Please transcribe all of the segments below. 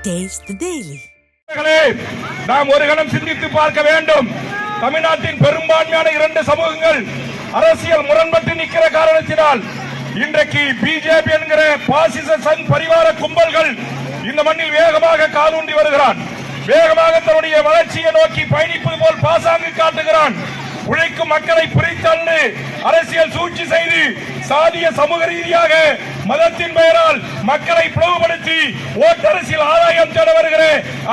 Taste the Daily. நாம் ஒரு கணம் சிந்தித்து பார்க்க வேண்டும். தமிழ்நாட்டின் பெரும்பான்மையான இரண்டு சமூகங்கள் அரசியல் முரண்பட்டு நிற்கிற காரணத்தினால் இன்றைக்கு பிஜேபி என்கிற பாசிச சங் பரிவார கும்பல்கள் இந்த மண்ணில் வேகமாக காலூன்றி வருகிறான். வேகமாக தன்னுடைய வளர்ச்சியை நோக்கி பயணிப்பது போல் பாசாங்கு காட்டுகிறான். உழைக்கும் மக்களை பிரித்தள்ளு அரசியல் சூழ்ச்சி செய்து சாதிய சமூக ரீதியாக மதத்தின் பெயரால் மக்களை பிளவுபடுத்தி ஓட்டரசியல் ஆதாயம் தேட வருகிற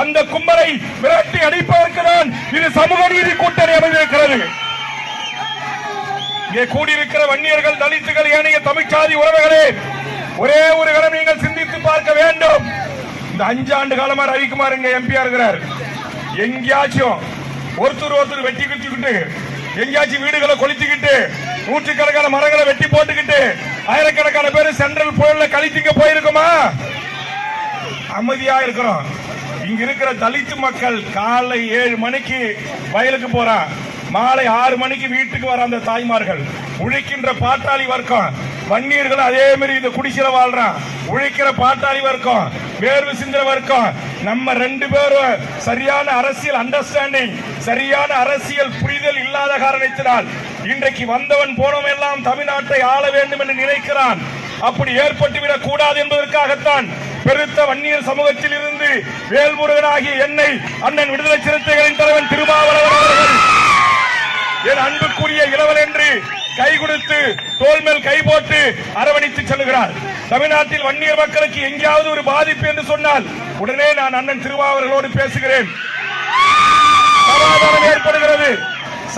அந்த கும்பலை விரட்டி அடிப்பதற்கு தான் இது சமூக நீதி கூட்டணி அமைந்திருக்கிறது. இங்கே கூடியிருக்கிற வன்னியர்கள், தலித்துகள், ஏனைய தமிழ்ச்சாதி உறவுகளே, ஒரே ஒரு கணம் நீங்கள் சிந்தித்து பார்க்க வேண்டும். இந்த 5 ஆண்டு காலமா ரவிக்குமார் இங்க எம்பியா இருக்கிறார். எங்கேயாச்சும் ஒருத்தர் வெட்டி குத்திக்கிட்டு, எங்கேயாச்சும் வீடுகளை கொளுத்திக்கிட்டு, நூற்றுக்கணக்கான மரங்களை வெட்டி போட்டுக்கிட்டு, ஆயிரக்கணக்கான பேர் சென்ட்ரல் புயல்ல கழித்திங்க போயிருக்குமா? அமைதியா இருக்கிறோம். இங்க இருக்கிற தலித்து மக்கள் காலை 7 மணிக்கு வயலுக்கு போறான், மாலை 6 மணிக்கு வீட்டுக்கு வர அந்த தாய்மார்கள், உழைக்கின்ற பாட்டாளி வர்க்கம், வன்னியர்கள் அதே மாதிரி இந்த குடிசையில வாழ்றான், உழைக்கிற பாட்டாளி வர்க்கம், வேர்வு சிந்திர வர்க்கம். நம்ம 2 பேரும் சரியான அரசியல் அண்டர்ஸ்டாண்டிங், சரியான அரசியல் புரிதல் இல்லாத காரணத்தினால் இன்றைக்கு வந்தவன் போனவன் எல்லாம் தமிழ்நாட்டை ஆள வேண்டும் என்று நினைக்கிறான். அப்படி ஏற்பட்டுவிடக் கூடாது என்பதற்காகத்தான் பெருத்த வன்னியர் சமூகத்தில் இருந்து வேல்முருகனாகிய என்னை அண்ணன் விடுதலை சிறுத்தைகளின் தலைவன் திருமாவளவன் அவர்கள் என் அன்புக்குரிய இளவல் என்று கை கொடுத்து தோல் மேல் கை போட்டு அரவணைத்து செல்கிறார். தமிழ்நாட்டில் வன்னியர் மக்களுக்கு எங்கேயாவது ஒரு பாதிப்பு என்று சொன்னால் உடனே நான் அண்ணன் திருமாவளவனோடு பேசுகிறேன். சமாதானம் ஏற்படுகிறது,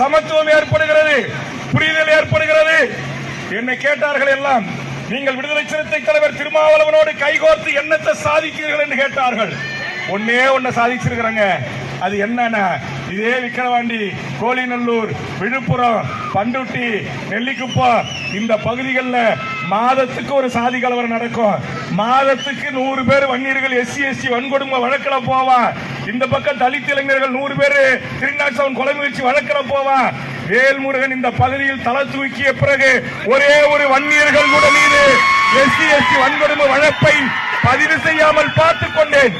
சமத்துவம் ஏற்படுகிறது, புரிதல் ஏற்படுகிறது. என்னை கேட்டார்கள் எல்லாம், நீங்கள் விடுதலை சிறுத்தை தலைவர் திருமாவளவனோடு கைகோர்த்து என்னத்தை சாதிக்கிறீர்கள் என்று கேட்டார்கள். ஒன்ன சாதிச்சிருக்கிறாங்க. அது என்னன்னா, இதே விக்கிரவாண்டி, கோலிநல்லூர், விழுப்புரம், பண்டுட்டி, நெல்லிக்குப்பம் இந்த பகுதிகளில் மாதத்துக்கு ஒரு சாதி கலவரம் நடக்கும். மாதத்துக்கு 100 பேர் வன்னியர்கள் SC/ST வன்கொடுமை வழக்கில் போவான். இந்த பக்கம் தலித் இளைஞர்கள் 100 பேர் 307 கொலை முயற்சி வழக்கில் போவான். வேல்முருகன் இந்த பகுதியில் தலை தூக்கிய பிறகு ஒரே ஒரு வன்னியர்கள் கூட மீது SC/ST வன்கொடுமை வழக்கை பதிவு செய்யாமல் பார்த்துக் கொண்டேன்.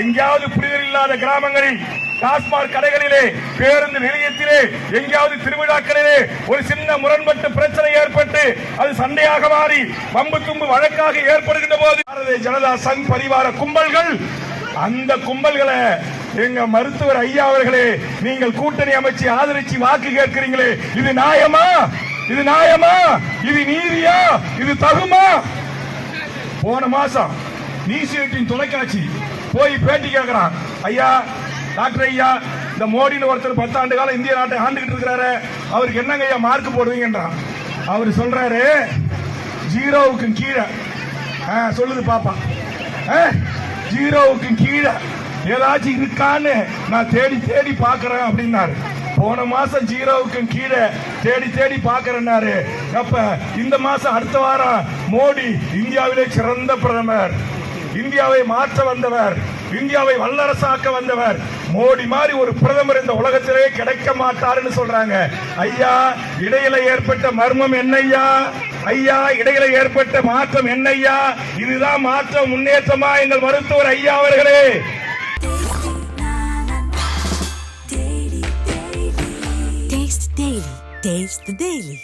எங்கேயாவது புரிதல் இல்லாத கிராமங்களில், டாஸ்மாக் கடைகளிலே, பேருந்து நிலையத்திலே, எங்கேயாவது திருவிழாக்களிலே ஒரு சின்ன முரண்பட்டு பிரச்சனை ஏற்பட்டு அது சண்டையாக மாறி வம்பு தும்பு வழக்காக ஏற்படுகின்ற போது பாரதிய ஜனதா சங் பரிவார கும்பல்கள், அந்த கும்பல்களை எங்க மருத்துவர் ஐயா அவர்களே, நீங்கள் கூட்டணி அமைச்சு ஆதரிச்சு வாக்கு கேட்கிறீங்களே, இது நியாயமா? இது நியாயமா? இது நீதியா? இது தகுமா? போன மாசம் நீசியின் தொலைக்காட்சி போய் பேட்டி கேட்கிறான். ஐயா, டாக்டர் ஐயா, இந்த மோடின்னு ஒருத்தர் 10 ஆண்டு காலம் இந்திய நாட்டை ஆண்டுகிட்டு இருக்கிறாரு, அவருக்கு என்னங்க ஐயா மார்க் போடுவீங்கன்றான். அவர் சொல்றாரு, 0க்கு கீழே. சொல்லுது பாப்பா, 0க்கு கீழே ஏதாச்சும் இருக்கான்னு நான் தேடி தேடி பாக்குறேன் அப்படின்னாரு. போன மாசம் 0க்கு கீழே தேடி தேடி பாக்குறேன்னாரு. அப்ப இந்த மாசம் அடுத்த வாரம் மோடி இந்தியாவிலே சிறந்த பிரதமர், இந்தியாவை மாற்ற வந்தவர், இந்தியாவை வல்லரசாக்க வந்தவர், மோடி மாதிரி ஒரு பிரதமர் இந்த உலகத்திலே கிடைக்க மாட்டாருன்னு சொல்றாங்க. ஐயா, இடையில ஏற்பட்ட மர்மம் என்னையா? ஐயா, இடையில ஏற்பட்ட மாற்றம் என்னையா? இதுதான் மாற்றம், முன்னேற்றமா எங்கள் மருத்துவர் ஐயா அவர்களே? Taste the Daily.